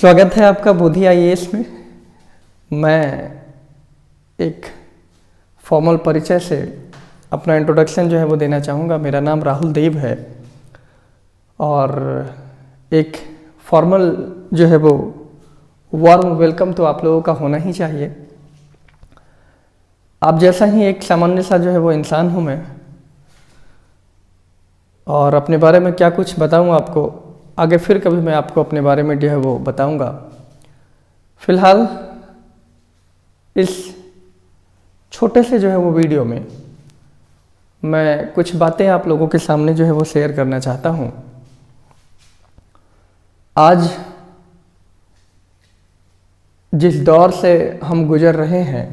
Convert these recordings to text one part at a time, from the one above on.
स्वागत है आपका बोधी आईएएस में। मैं एक फॉर्मल परिचय से अपना इंट्रोडक्शन जो है वो देना चाहूँगा। मेरा नाम राहुल देव है और एक फॉर्मल जो है वो वार्म वेलकम तो आप लोगों का होना ही चाहिए। आप जैसा ही एक सामान्य सा जो है वो इंसान हूँ मैं, और अपने बारे में क्या कुछ बताऊँ आपको आगे, फिर कभी मैं आपको अपने बारे में जो है वो बताऊँगा। फिलहाल इस छोटे से जो है वो वीडियो में मैं कुछ बातें आप लोगों के सामने जो है वो शेयर करना चाहता हूँ। आज जिस दौर से हम गुजर रहे हैं,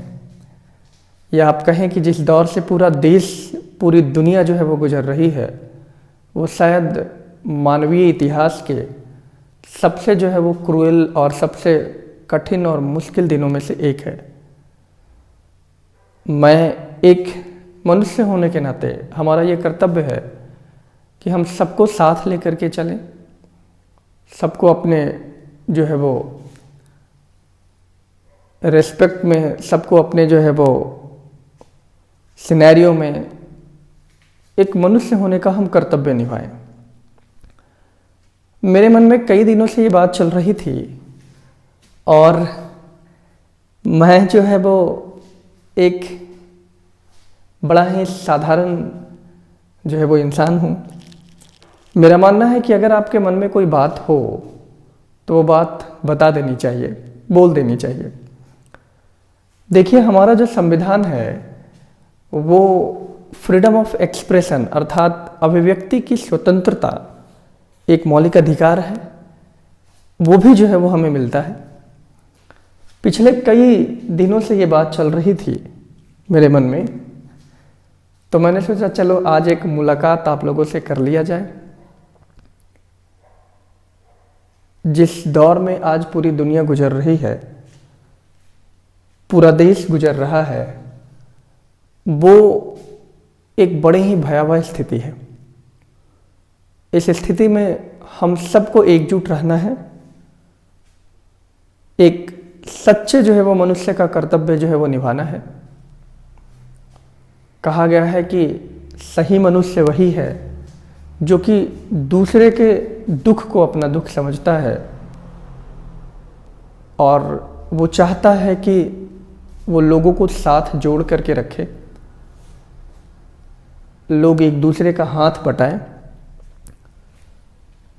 या आप कहें कि जिस दौर से पूरा देश, पूरी दुनिया जो है वो गुजर रही है, वो शायद मानवीय इतिहास के सबसे जो है वो क्रूएल और सबसे कठिन और मुश्किल दिनों में से एक है। मैं एक मनुष्य होने के नाते हमारा ये कर्तव्य है कि हम सबको साथ लेकर के चलें, सबको अपने जो है वो रेस्पेक्ट में, सबको अपने जो है वो सिनेरियो में एक मनुष्य होने का हम कर्तव्य निभाएं। मेरे मन में कई दिनों से ये बात चल रही थी और मैं जो है वो एक बड़ा ही साधारण जो है वो इंसान हूँ। मेरा मानना है कि अगर आपके मन में कोई बात हो तो वो बात बता देनी चाहिए, बोल देनी चाहिए। देखिए, हमारा जो संविधान है वो फ्रीडम ऑफ एक्सप्रेशन अर्थात अभिव्यक्ति की स्वतंत्रता एक मौलिक अधिकार है, वो भी जो है वो हमें मिलता है। पिछले कई दिनों से ये बात चल रही थी मेरे मन में, तो मैंने सोचा चलो आज एक मुलाकात आप लोगों से कर लिया जाए। जिस दौर में आज पूरी दुनिया गुजर रही है, पूरा देश गुजर रहा है, वो एक बड़ी ही भयावह स्थिति है। इस स्थिति में हम सबको एकजुट रहना है। एक सच्चे जो है वो मनुष्य का कर्तव्य जो है वो निभाना है। कहा गया है कि सही मनुष्य वही है जो कि दूसरे के दुख को अपना दुख समझता है और वो चाहता है कि वो लोगों को साथ जोड़ करके रखे, लोग एक दूसरे का हाथ बटाएं।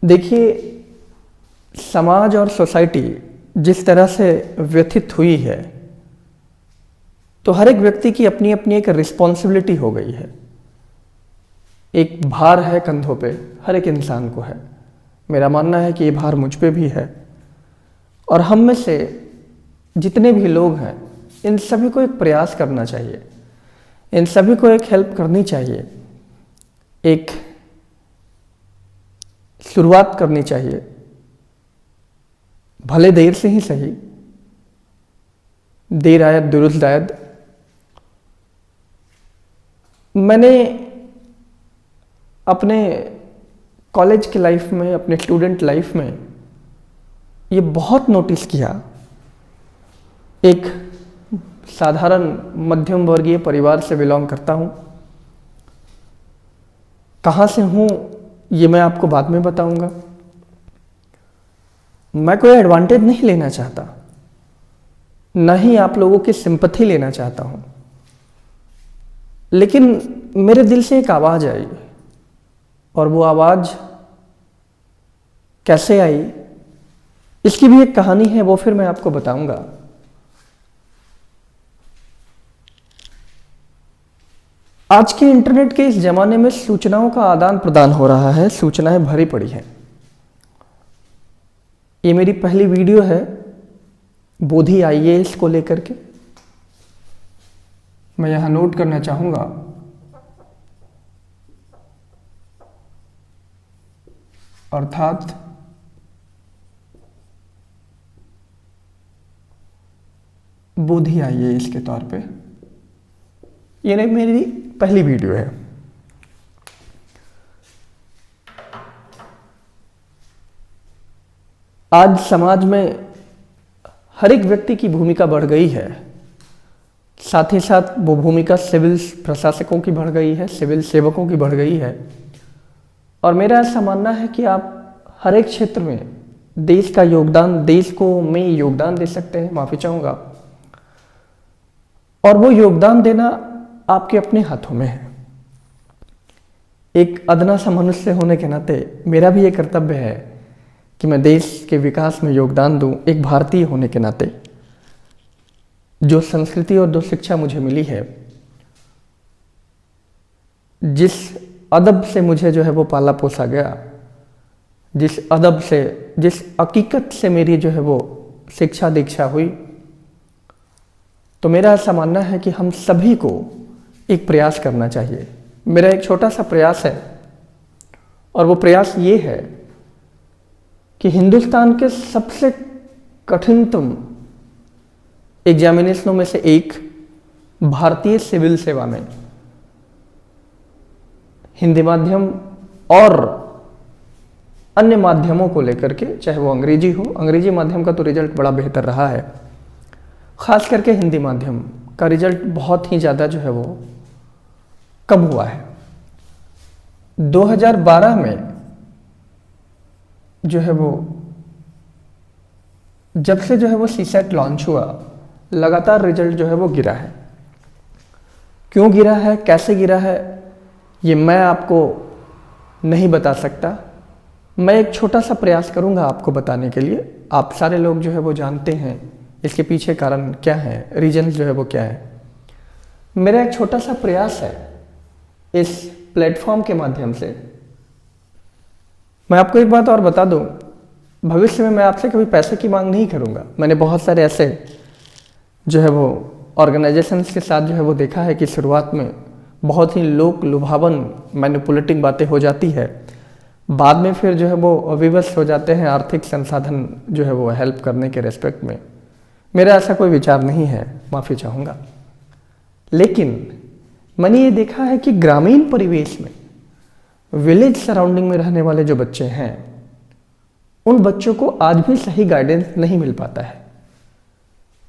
देखिए, समाज और सोसाइटी जिस तरह से व्यथित हुई है, तो हर एक व्यक्ति की अपनी अपनी एक रिस्पॉन्सिबिलिटी हो गई है। एक भार है कंधों पे, हर एक इंसान को है। मेरा मानना है कि ये भार मुझ पे भी है, और हम में से जितने भी लोग हैं, इन सभी को एक प्रयास करना चाहिए, इन सभी को एक हेल्प करनी चाहिए, एक शुरुआत करनी चाहिए, भले देर से ही सही। देर आयत दुरुस्त आयत। मैंने अपने कॉलेज की लाइफ में, अपने स्टूडेंट लाइफ में ये बहुत नोटिस किया। एक साधारण मध्यम वर्गीय परिवार से बिलोंग करता हूँ। कहाँ से हूँ ये मैं आपको बाद में बताऊंगा। मैं कोई एडवांटेज नहीं लेना चाहता, न ही आप लोगों की सिंपैथी लेना चाहता हूँ, लेकिन मेरे दिल से एक आवाज़ आई, और वो आवाज़ कैसे आई इसकी भी एक कहानी है, वो फिर मैं आपको बताऊंगा। आज के इंटरनेट के इस जमाने में सूचनाओं का आदान प्रदान हो रहा है, सूचनाएं भरी पड़ी हैं। ये मेरी पहली वीडियो है बोधी आईएएस को लेकर के। मैं यहां नोट करना चाहूंगा, अर्थात बोधी आईएएस के तौर पे ये मेरी पहली वीडियो है। आज समाज में हर एक व्यक्ति की भूमिका बढ़ गई है, साथ ही साथ वो भूमिका सिविल प्रशासकों की बढ़ गई है, सिविल सेवकों की बढ़ गई है। और मेरा ऐसा मानना है कि आप हर एक क्षेत्र में देश का योगदान, देश को में योगदान दे सकते हैं, माफ़ी चाहूँगा। और वो योगदान देना आपके अपने हाथों में है। एक अदना सा मनुष्य होने के नाते मेरा भी ये कर्तव्य है कि मैं देश के विकास में योगदान दूं। एक भारतीय होने के नाते जो संस्कृति और जो शिक्षा मुझे मिली है, जिस अदब से मुझे जो है वो पाला पोसा गया, जिस अदब से, जिस हकीकत से मेरी जो है वो शिक्षा दीक्षा हुई, तो मेरा ऐसा मानना है कि हम सभी को एक प्रयास करना चाहिए। मेरा एक छोटा सा प्रयास है, और वो प्रयास ये है कि हिंदुस्तान के सबसे कठिनतम एग्जामिनेशनों में से एक भारतीय सिविल सेवा में हिंदी माध्यम और अन्य माध्यमों को लेकर के, चाहे वो अंग्रेजी हो, अंग्रेजी माध्यम का तो रिजल्ट बड़ा बेहतर रहा है, खास करके हिंदी माध्यम का रिजल्ट बहुत ही ज़्यादा जो है वो कम हुआ है। 2012 में जो है वो, जब से जो है वो सीसेट लॉन्च हुआ, लगातार रिजल्ट जो है वो गिरा है। क्यों गिरा है, कैसे गिरा है, ये मैं आपको नहीं बता सकता। मैं एक छोटा सा प्रयास करूंगा आपको बताने के लिए। आप सारे लोग जो है वो जानते हैं इसके पीछे कारण क्या है, रीजन जो है वो क्या है। मेरा एक छोटा सा प्रयास है इस प्लेटफॉर्म के माध्यम से। मैं आपको एक बात और बता दूं, भविष्य में मैं आपसे कभी पैसे की मांग नहीं करूंगा। मैंने बहुत सारे ऐसे जो है वो ऑर्गेनाइजेशंस के साथ जो है वो देखा है कि शुरुआत में बहुत ही लोक लुभावन मैनिपुलेटिंग बातें हो जाती है, बाद में फिर जो है वो विवश हो जाते हैं आर्थिक संसाधन जो है वो हेल्प करने के रेस्पेक्ट में। मेरा ऐसा कोई विचार नहीं है, माफ़ी चाहूँगा। लेकिन मैंने ये देखा है कि ग्रामीण परिवेश में, विलेज सराउंडिंग में रहने वाले जो बच्चे हैं, उन बच्चों को आज भी सही गाइडेंस नहीं मिल पाता है।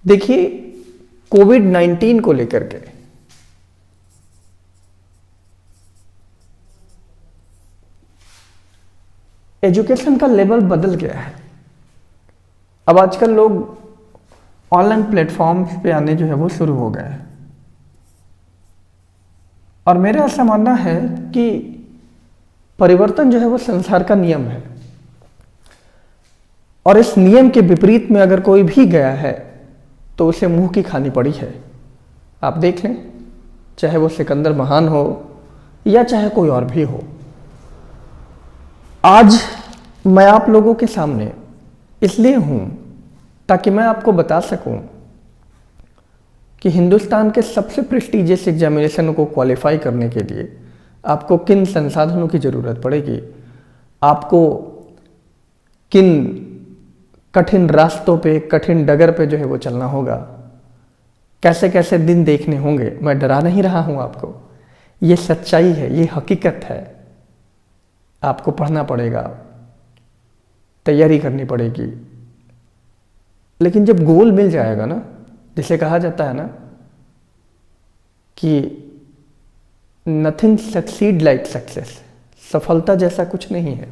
देखिए, कोविड-19 को लेकर के एजुकेशन का लेवल बदल गया है। अब आजकल लोग ऑनलाइन प्लेटफॉर्म्स पे आने जो है वो शुरू हो गए हैं, और मेरा ऐसा मानना है कि परिवर्तन जो है वो संसार का नियम है, और इस नियम के विपरीत में अगर कोई भी गया है तो उसे मुंह की खानी पड़ी है। आप देख लें, चाहे वो सिकंदर महान हो या चाहे कोई और भी हो। आज मैं आप लोगों के सामने इसलिए हूं ताकि मैं आपको बता सकूं कि हिंदुस्तान के सबसे प्रेस्टीजियस एग्जामिनेशन को क्वालिफाई करने के लिए आपको किन संसाधनों की ज़रूरत पड़ेगी, आपको किन कठिन रास्तों पे, कठिन डगर पे जो है वो चलना होगा, कैसे कैसे दिन देखने होंगे। मैं डरा नहीं रहा हूं आपको, ये सच्चाई है, ये हकीकत है। आपको पढ़ना पड़ेगा, तैयारी करनी पड़ेगी, लेकिन जब गोल मिल जाएगा ना, जिसे कहा जाता है ना कि नथिंग सक्सीड लाइक सक्सेस, सफलता जैसा कुछ नहीं है।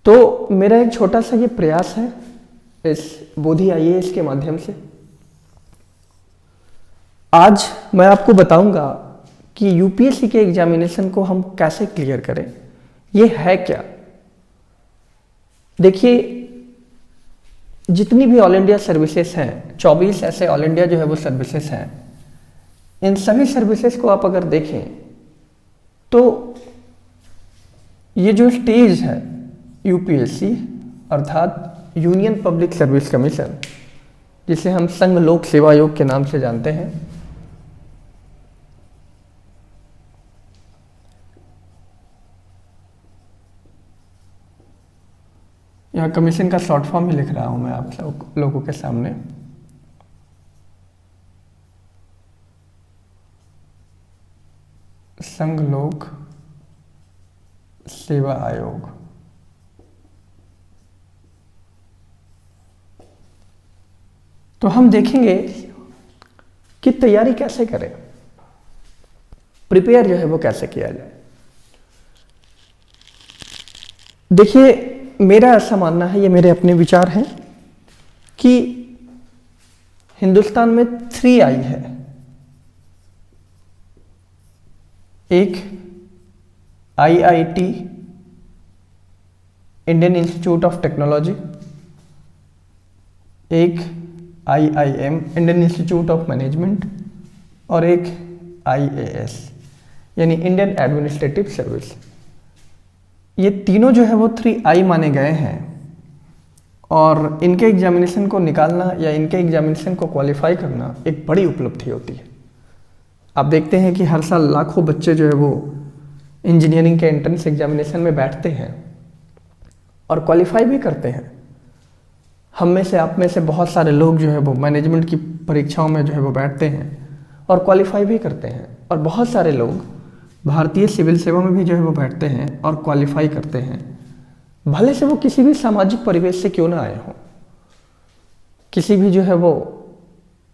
तो मेरा एक छोटा सा ये प्रयास है इस बोधि आईएएस के माध्यम से। आज मैं आपको बताऊंगा कि यूपीएससी के एग्जामिनेशन को हम कैसे क्लियर करें, ये है क्या। देखिए, जितनी भी ऑल इंडिया सर्विसेज हैं, 24 ऐसे ऑल इंडिया जो है वो सर्विसेज हैं, इन सभी सर्विसेज को आप अगर देखें तो ये जो स्टेज है यूपीएससी अर्थात यूनियन पब्लिक सर्विस कमीशन, जिसे हम संघ लोक सेवा आयोग के नाम से जानते हैं, यहाँ कमीशन का शॉर्ट फॉर्म ही लिख रहा हूं मैं आप लोगों के सामने। संघ लोक सेवा आयोग। तो हम देखेंगे कि तैयारी कैसे करें, प्रिपेयर जो है वो कैसे किया जाए। देखिए, मेरा ऐसा मानना है, ये मेरे अपने विचार हैं कि हिंदुस्तान में 3 आई है। एक IIT, Indian institute of technology, एक IIM, Indian institute of management, और एक IAS यानी इंडियन एडमिनिस्ट्रेटिव सर्विस। ये तीनों जो है वो 3I माने गए हैं और इनके एग्जामिनेशन को निकालना या इनके एग्जामिनेशन को क्वालिफाई करना एक बड़ी उपलब्धि होती है। आप देखते हैं कि हर साल लाखों बच्चे जो है वो इंजीनियरिंग के एंट्रेंस एग्जामिनेशन में बैठते हैं और क्वालिफाई भी करते हैं। हम में से, आप में से बहुत सारे लोग जो है वो मैनेजमेंट की परीक्षाओं में जो है वो बैठते हैं और क्वालिफाई भी करते हैं, और बहुत सारे लोग भारतीय सिविल सेवा में भी जो है वो बैठते हैं और क्वालिफाई करते हैं, भले से वो किसी भी सामाजिक परिवेश से क्यों ना आए हों, किसी भी जो है वो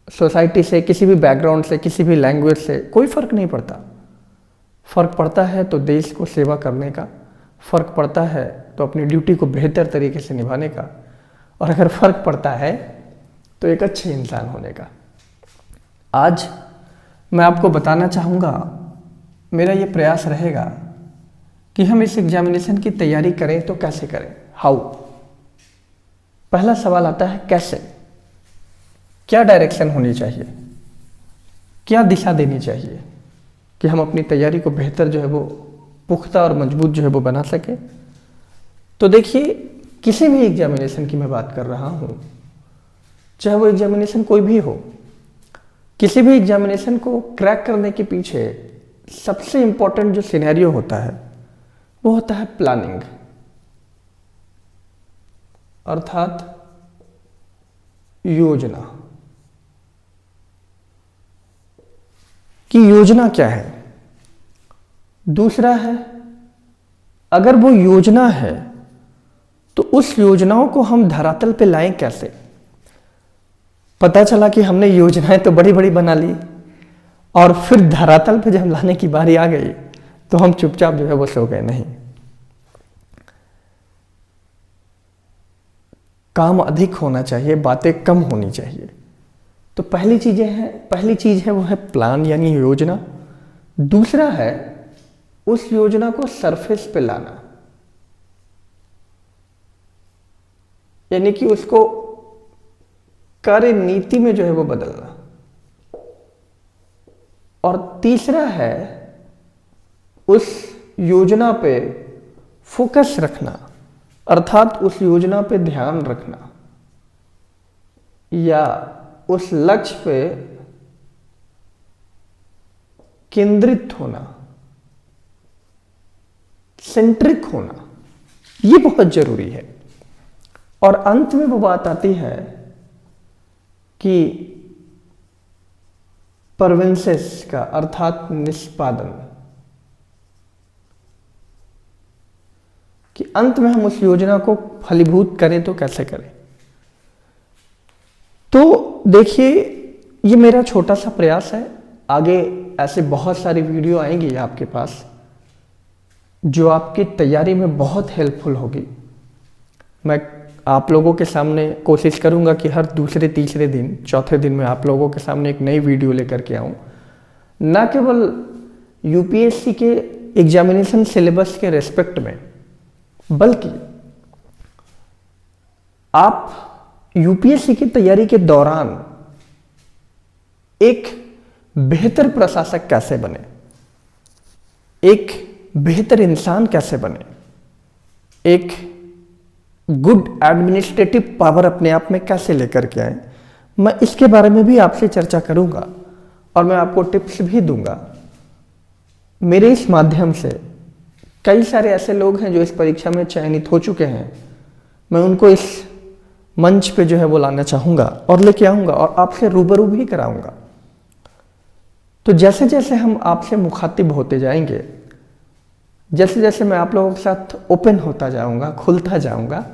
सोसाइटी से, किसी भी बैकग्राउंड से, किसी भी लैंग्वेज से, कोई फर्क नहीं पड़ता। फर्क पड़ता है तो देश को सेवा करने का, फर्क पड़ता है तो अपनी ड्यूटी को बेहतर तरीके से निभाने का, और अगर फर्क पड़ता है तो एक अच्छे इंसान होने का। आज मैं आपको बताना चाहूँगा, मेरा ये प्रयास रहेगा कि हम इस एग्जामिनेशन की तैयारी करें तो कैसे करें, हाउ। पहला सवाल आता है कैसे, क्या डायरेक्शन होनी चाहिए, क्या दिशा देनी चाहिए कि हम अपनी तैयारी को बेहतर जो है वो पुख्ता और मजबूत जो है वो बना सके। तो देखिए, किसी भी एग्जामिनेशन की मैं बात कर रहा हूँ, चाहे वो एग्जामिनेशन कोई भी हो, किसी भी एग्जामिनेशन को क्रैक करने के पीछे सबसे इंपॉर्टेंट जो सिनेरियो होता है वो होता है प्लानिंग, अर्थात योजना। कि योजना क्या है। दूसरा है, अगर वो योजना है तो उस योजनाओं को हम धरातल पे लाएं कैसे। पता चला कि हमने योजनाएं तो बड़ी बड़ी बना ली और फिर धरातल पे जब लाने की बारी आ गई तो हम चुपचाप जो है वो सो गए। नहीं, काम अधिक होना चाहिए, बातें कम होनी चाहिए। तो पहली चीज है वो है प्लान यानी योजना। दूसरा है उस योजना को सरफेस पे लाना, यानी कि उसको कार्य नीति में जो है वो बदलना। और तीसरा है उस योजना पे फोकस रखना, अर्थात उस योजना पे ध्यान रखना या उस लक्ष्य पे केंद्रित होना, सेंट्रिक होना, ये बहुत जरूरी है। और अंत में वो बात आती है कि परवेंसेस का, अर्थात निष्पादन, कि अंत में हम उस योजना को फलीभूत करें तो कैसे करें। तो देखिए, ये मेरा छोटा सा प्रयास है। आगे ऐसे बहुत सारी वीडियो आएंगी आपके पास जो आपकी तैयारी में बहुत हेल्पफुल होगी। मैं आप लोगों के सामने कोशिश करूंगा कि हर दूसरे, तीसरे दिन, चौथे दिन में आप लोगों के सामने एक नई वीडियो लेकर के आऊं। ना केवल यूपीएससी के एग्जामिनेशन सिलेबस के रेस्पेक्ट में, बल्कि आप यूपीएससी की तैयारी के दौरान एक बेहतर प्रशासक कैसे बने, एक बेहतर इंसान कैसे बने, एक गुड एडमिनिस्ट्रेटिव पावर अपने आप में कैसे लेकर के आए, मैं इसके बारे में भी आपसे चर्चा करूंगा और मैं आपको टिप्स भी दूंगा। मेरे इस माध्यम से कई सारे ऐसे लोग हैं जो इस परीक्षा में चयनित हो चुके हैं, मैं उनको इस मंच पे जो है वो लाना चाहूंगा और लेके आऊंगा और आपसे रूबरू भी कराऊंगा। तो जैसे जैसे हम आपसे मुखातिब होते जाएंगे, जैसे जैसे मैं आप लोगों के साथ ओपन होता जाऊंगा, खुलता जाऊंगा,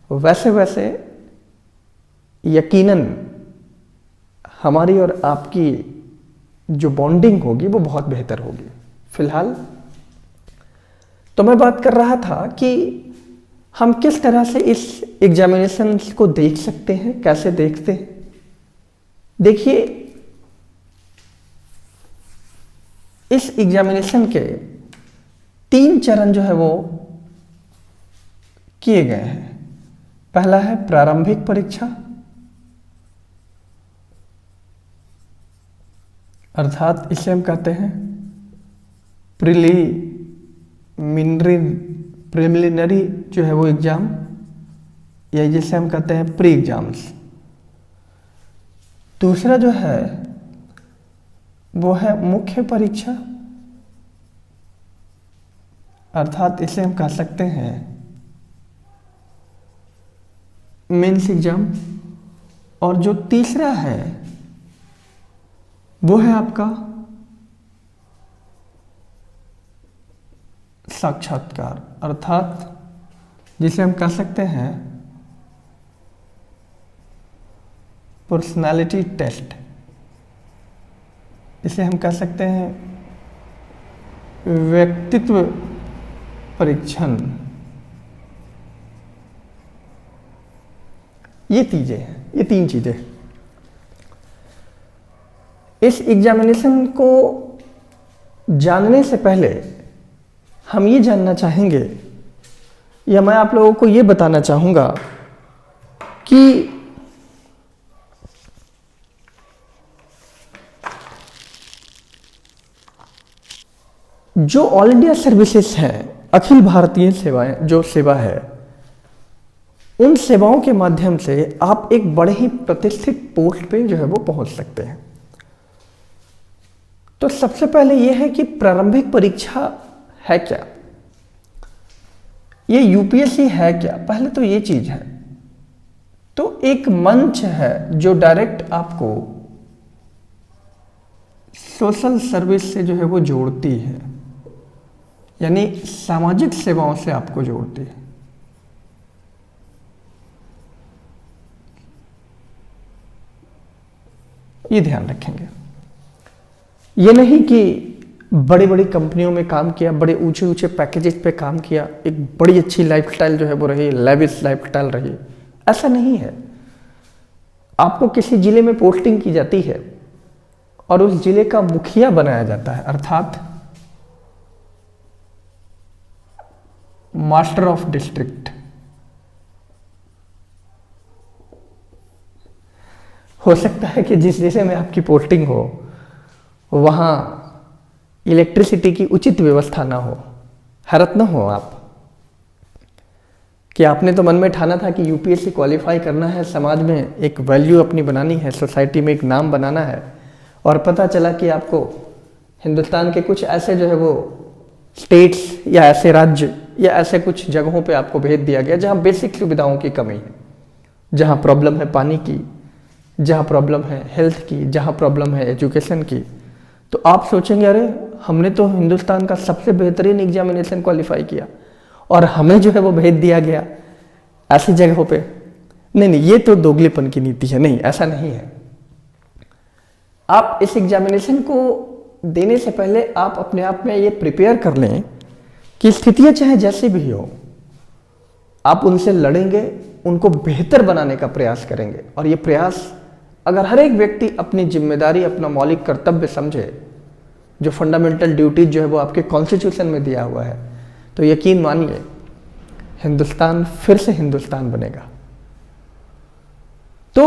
वैसे वैसे यकीनन हमारी और आपकी जो बॉन्डिंग होगी वो बहुत बेहतर होगी। फिलहाल तो मैं बात कर रहा था कि हम किस तरह से इस एग्जामिनेशन को देख सकते हैं, कैसे देखते हैं। देखिए, इस एग्जामिनेशन के 3 चरण जो है वो किए गए हैं। पहला है प्रारंभिक परीक्षा, अर्थात इसे हम कहते हैं प्रिलिमिनरी जो है वो एग्जाम, या जिसे हम कहते हैं प्री एग्जाम्स। दूसरा जो है वो है मुख्य परीक्षा, अर्थात इसे हम कह सकते हैं मेंस एग्जाम। और जो तीसरा है वो है आपका साक्षात्कार, अर्थात जिसे हम कह सकते हैं पर्सनालिटी टेस्ट। इसे हम कह सकते हैं व्यक्तित्व परीक्षण। ये चीजें हैं, ये 3 चीजें। इस एग्जामिनेशन को जानने से पहले हम ये जानना चाहेंगे, या मैं आप लोगों को ये बताना चाहूंगा कि जो ऑल इंडिया सर्विसेज हैं, अखिल भारतीय सेवाएं, जो सेवा है, उन सेवाओं के माध्यम से आप एक बड़े ही प्रतिष्ठित पोस्ट पे जो है वो पहुंच सकते हैं। तो सबसे पहले यह है कि प्रारंभिक परीक्षा है क्या, ये यूपीएससी है क्या। पहले तो ये चीज है, तो एक मंच है जो डायरेक्ट आपको सोशल सर्विस से जो है वो जोड़ती है, यानी सामाजिक सेवाओं से आपको जोड़ती है। ये ध्यान रखेंगे। ये नहीं कि बड़ी बड़ी कंपनियों में काम किया, बड़े ऊंचे ऊंचे पैकेजेस पे काम किया, एक बड़ी अच्छी लाइफस्टाइल जो है वो रही, लेविश लाइफस्टाइल रही, ऐसा नहीं है। आपको किसी जिले में पोस्टिंग की जाती है और उस जिले का मुखिया बनाया जाता है, अर्थात मास्टर ऑफ डिस्ट्रिक्ट। हो सकता है कि जिस जिले में आपकी पोस्टिंग हो वहां इलेक्ट्रिसिटी की उचित व्यवस्था ना हो। हैरत ना हो आप कि आपने तो मन में ठाना था कि यूपीएससी क्वालिफाई करना है, समाज में एक वैल्यू अपनी बनानी है, सोसाइटी में एक नाम बनाना है, और पता चला कि आपको हिंदुस्तान के कुछ ऐसे जो है वो स्टेट्स या ऐसे राज्य या ऐसे कुछ जगहों पे आपको भेज दिया गया जहां बेसिक सुविधाओं की कमी है, जहां प्रॉब्लम है पानी की, जहां प्रॉब्लम है हेल्थ की, जहां प्रॉब्लम है एजुकेशन की। तो आप सोचेंगे अरे हमने तो हिंदुस्तान का सबसे बेहतरीन एग्जामिनेशन क्वालिफाई किया और हमें जो है वो भेज दिया गया ऐसी जगहों पे। नहीं, ये तो दोगलेपन की नीति है। नहीं, ऐसा नहीं है। आप इस एग्जामिनेशन को देने से पहले आप अपने आप में ये प्रिपेयर कर लें कि स्थितियां चाहे जैसी भी हो, आप उनसे लड़ेंगे, उनको बेहतर बनाने का प्रयास करेंगे। और ये प्रयास अगर हर एक व्यक्ति अपनी जिम्मेदारी, अपना मौलिक कर्तव्य समझे, जो फंडामेंटल ड्यूटीज जो है वो आपके कॉन्स्टिट्यूशन में दिया हुआ है, तो यकीन मानिए हिंदुस्तान फिर से हिंदुस्तान बनेगा। तो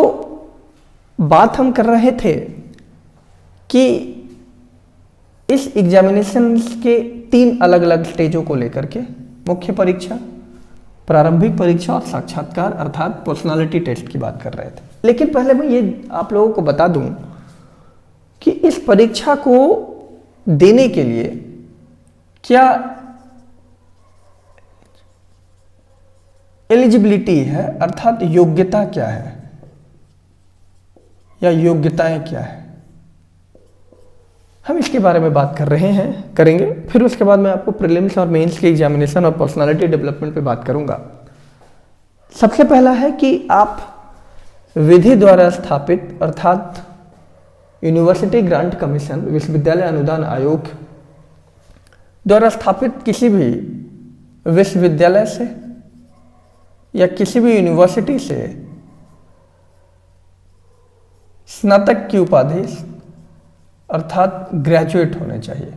बात हम कर रहे थे कि इस एग्जामिनेशन के 3 अलग अलग स्टेजों को लेकर के, मुख्य परीक्षा, प्रारंभिक परीक्षा और साक्षात्कार, अर्थात पर्सनालिटी टेस्ट की बात कर रहे थे। लेकिन पहले मैं ये आप लोगों को बता दूं कि इस परीक्षा को देने के लिए क्या एलिजिबिलिटी है, अर्थात योग्यता क्या है या योग्यताएं क्या है, हम इसके बारे में बात कर रहे हैं, करेंगे। फिर उसके बाद मैं आपको प्रीलिम्स और मेंस के एग्जामिनेशन और पर्सनालिटी डेवलपमेंट पे बात करूंगा। सबसे पहला है कि आप विधि द्वारा स्थापित, अर्थात यूनिवर्सिटी ग्रांट कमीशन विश्वविद्यालय अनुदान आयोग द्वारा स्थापित किसी भी विश्वविद्यालय से या किसी भी यूनिवर्सिटी से स्नातक की उपाधि अर्थात ग्रेजुएट होने चाहिए।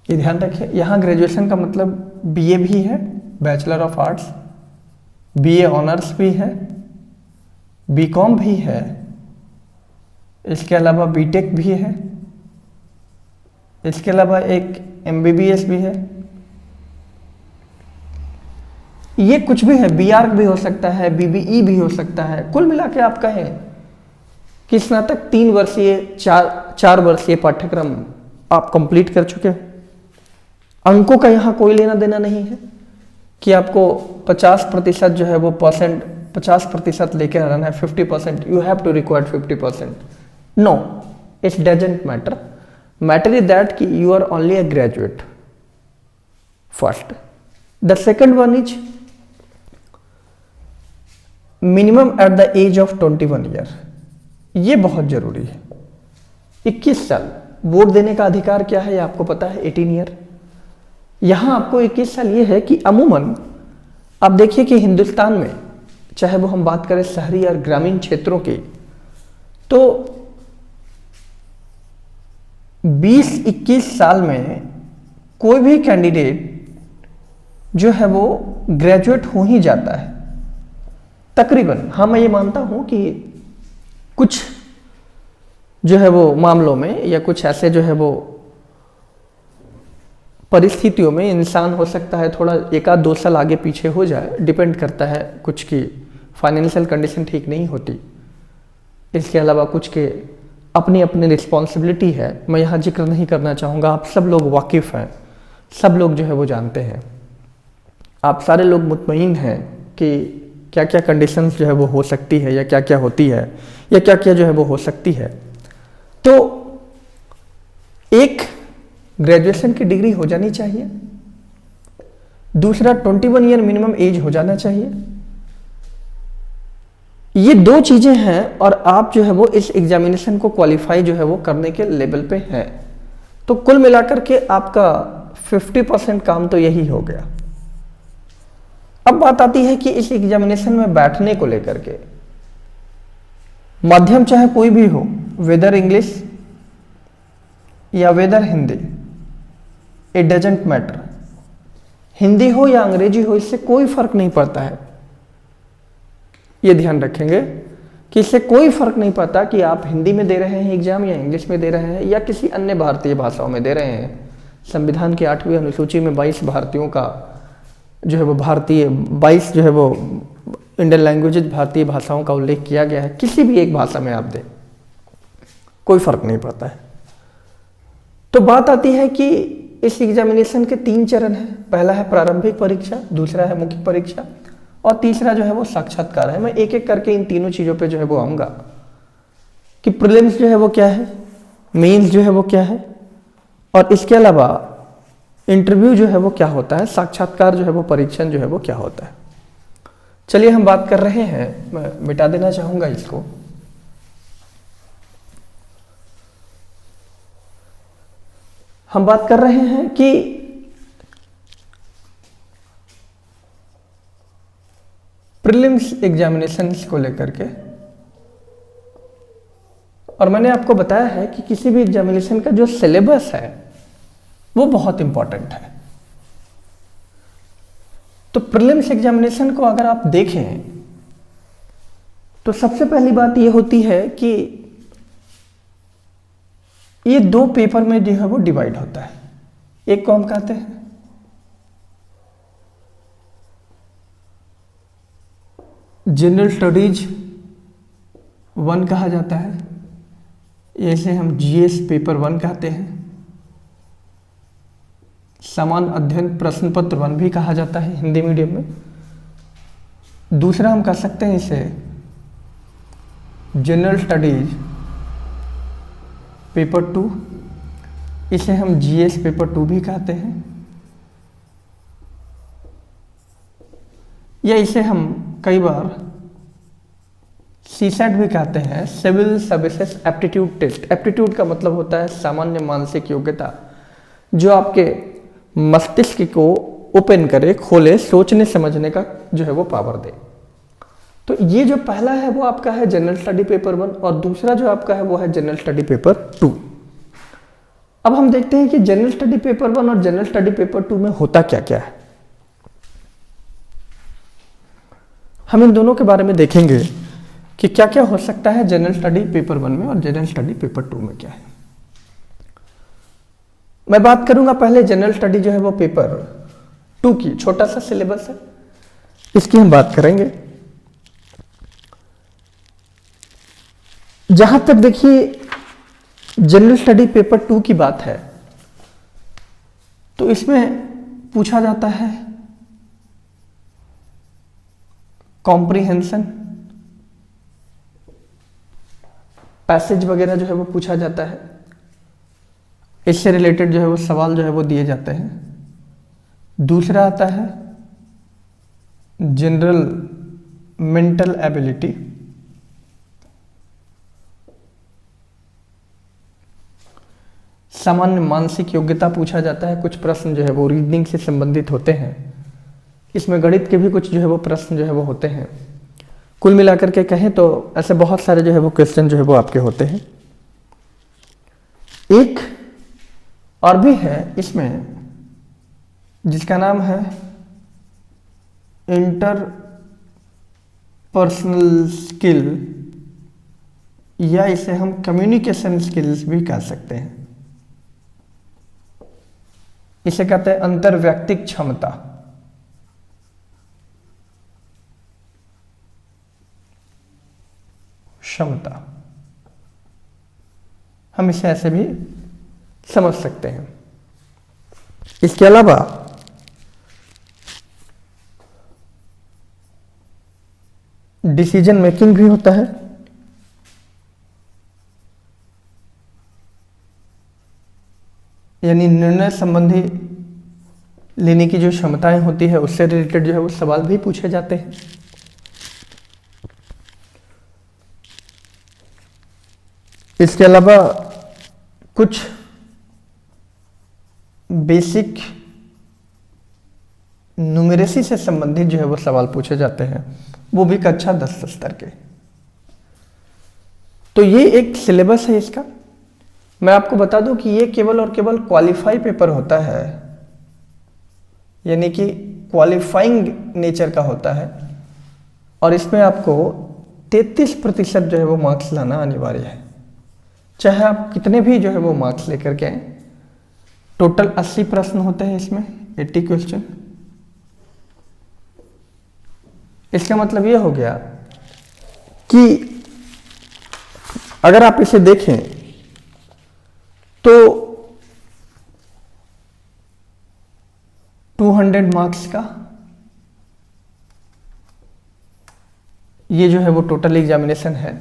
ये ध्यान रखिए, यहाँ ग्रेजुएशन का मतलब बीए भी है, bachelor of arts, BA honours भी है, बीकॉम भी है, इसके अलावा बीटेक भी है, इसके अलावा एक एमबीबीएस भी है, ये कुछ भी है, बीआर्क भी हो सकता है, बीबीई भी हो सकता है। कुल मिला के आप कहें कि स्नातक 3 वर्षीय 4 वर्षीय पाठ्यक्रम आप कंप्लीट कर चुके हैं। अंकों का यहाँ कोई लेना देना नहीं है कि आपको 50% जो है वो 50% लेकर रहना है, 50%, you have to required 50%। No, it doesn't matter. Matter is that कि you are only a graduate first. The second one is minimum at the age of 21 year. ये बहुत जरूरी है। 21 साल वोट देने का अधिकार क्या है ये आपको पता है, 18 ईयर। यहां आपको 21 साल ये है कि अमूमन आप देखिए कि हिंदुस्तान में चाहे वो हम बात करें शहरी और ग्रामीण क्षेत्रों की, तो 20-21 साल में कोई भी कैंडिडेट जो है वो ग्रेजुएट हो ही जाता है तकरीबन। हाँ, मैं ये मानता हूं कि कुछ जो है वो मामलों में या कुछ ऐसे जो है वो परिस्थितियों में इंसान हो सकता है थोड़ा 1-2 साल आगे पीछे हो जाए, डिपेंड करता है कुछ की फाइनेंशियल कंडीशन ठीक नहीं होती, इसके अलावा कुछ के अपनी अपनी रिस्पॉन्सिबिलिटी है। मैं यहाँ जिक्र नहीं करना चाहूँगा, आप सब लोग वाकिफ़ हैं, सब लोग जो है वो जानते हैं, आप सारे लोग मुतमईन हैं कि क्या क्या कंडीशंस जो है वो हो सकती है या क्या क्या होती है या क्या क्या जो है वो हो सकती है। तो एक ग्रेजुएशन की डिग्री हो जानी चाहिए, दूसरा 21 ईयर मिनिमम एज हो जाना चाहिए। ये 2 चीजें हैं और आप जो है वो इस एग्जामिनेशन को क्वालिफाई जो है वो करने के लेवल पे हैं। तो कुल मिलाकर के आपका 50% काम तो यही हो गया। अब बात आती है कि इस एग्जामिनेशन में बैठने को लेकर के माध्यम चाहे कोई भी हो, वेदर इंग्लिश या whether Hindi, it doesn't matter. Hindi हो या अंग्रेजी हो, इससे कोई फर्क नहीं पड़ता है। ये ध्यान रखेंगे कि इससे कोई फर्क नहीं पड़ता कि आप हिंदी में दे रहे हैं एग्जाम या इंग्लिश में दे रहे हैं या किसी अन्य भारतीय भाषाओं में दे रहे हैं। संविधान की 8वीं अनुसूची में 22 भारतीयों का जो है वो 22 जो है वो इंडियन लैंग्वेजेज भारतीय भाषाओं का उल्लेख किया गया है। किसी भी एक भाषा में आप दें, कोई फर्क नहीं पड़ता है। तो बात आती है कि इस एग्जामिनेशन के 3 चरण हैं। पहला है प्रारंभिक परीक्षा, दूसरा है मुख्य परीक्षा और तीसरा जो है वो साक्षात्कार है। मैं एक एक करके इन तीनों चीज़ों पे जो है वो आऊँगा कि प्रीलिम्स जो है वो क्या है, मेंस जो है वो क्या है और इसके अलावा इंटरव्यू जो है वो क्या होता है, साक्षात्कार जो है वो परीक्षण जो है वो क्या होता है। चलिए हम बात कर रहे हैं, मैं मिटा देना चाहूँगा इसको। हम बात कर रहे हैं कि प्रीलिम्स एग्जामिनेशंस को लेकर के, और मैंने आपको बताया है कि किसी भी एग्जामिनेशन का जो सिलेबस है वो बहुत इंपॉर्टेंट है। तो प्रीलिम्स एग्जामिनेशन को अगर आप देखें तो सबसे पहली बात ये होती है कि ये 2 पेपर में जो है वो डिवाइड होता है। एक को हम कहते हैं जनरल स्टडीज 1 कहा जाता है, इसे हम जीएस पेपर 1 कहते हैं। सामान्य अध्ययन प्रश्न पत्र 1 भी कहा जाता है हिंदी मीडियम में। दूसरा हम कह सकते हैं इसे जनरल स्टडीज पेपर 2, इसे हम जीएस पेपर 2 भी कहते हैं, या इसे हम कई बार सीसेट भी कहते हैं, civil services aptitude test. Aptitude का मतलब होता है सामान्य मानसिक योग्यता, जो आपके मस्तिष्क को ओपन करे, खोले, सोचने समझने का जो है वो पावर दे। तो ये जो पहला है वो आपका है जनरल स्टडी पेपर 1 और दूसरा जो आपका है वो है जनरल स्टडी पेपर 2। अब हम देखते हैं कि जनरल स्टडी पेपर 1 और जनरल स्टडी पेपर 2 में होता क्या क्या है। हम इन दोनों के बारे में देखेंगे कि क्या क्या हो सकता है जनरल स्टडी पेपर 1 में और जनरल स्टडी पेपर 2 में क्या है। मैं बात करूंगा पहले जनरल स्टडी जो है वो पेपर 2 की। छोटा सा सिलेबस है, इसकी हम बात करेंगे। जहां तक देखिए जनरल स्टडी पेपर 2 की बात है तो इसमें पूछा जाता है कॉम्प्रिहेंशन, पैसेज वगैरह जो है वो पूछा जाता है। इससे रिलेटेड जो है वो सवाल जो है वो दिए जाते हैं। दूसरा आता है जनरल मेंटल एबिलिटी, सामान्य मानसिक योग्यता पूछा जाता है। कुछ प्रश्न जो है वो रीजनिंग से संबंधित होते हैं। इसमें गणित के भी कुछ जो है वो प्रश्न जो है वो होते हैं। कुल मिलाकर के कहें तो ऐसे बहुत सारे जो है वो क्वेश्चन जो है वो आपके होते हैं। एक और भी है इसमें जिसका नाम है इंटरपर्सनल स्किल, या इसे हम कम्युनिकेशन स्किल्स भी कह सकते हैं। इसे कहते हैं अंतर्व्यक्तिक क्षमता। हम इसे ऐसे भी समझ सकते हैं। इसके अलावा डिसीजन मेकिंग भी होता है। यानी निर्णय संबंधी लेने की जो क्षमताएं होती है उससे रिलेटेड जो है वो सवाल भी पूछे जाते हैं। इसके अलावा कुछ बेसिक न्यूमेरेसी से संबंधित जो है वो सवाल पूछे जाते हैं, वो भी कक्षा 10 स्तर के। तो ये एक सिलेबस है इसका। मैं आपको बता दूं कि ये केवल और केवल क्वालिफाई पेपर होता है, यानी कि क्वालिफाइंग नेचर का होता है और इसमें आपको 33% जो है वो मार्क्स लाना अनिवार्य है। चाहे आप कितने भी जो है वो मार्क्स लेकर के आए। टोटल 80 प्रश्न होते हैं इसमें, 80 क्वेश्चन। इसका मतलब ये हो गया कि अगर आप इसे देखें तो 200 मार्क्स का ये जो है वो टोटल एग्जामिनेशन है।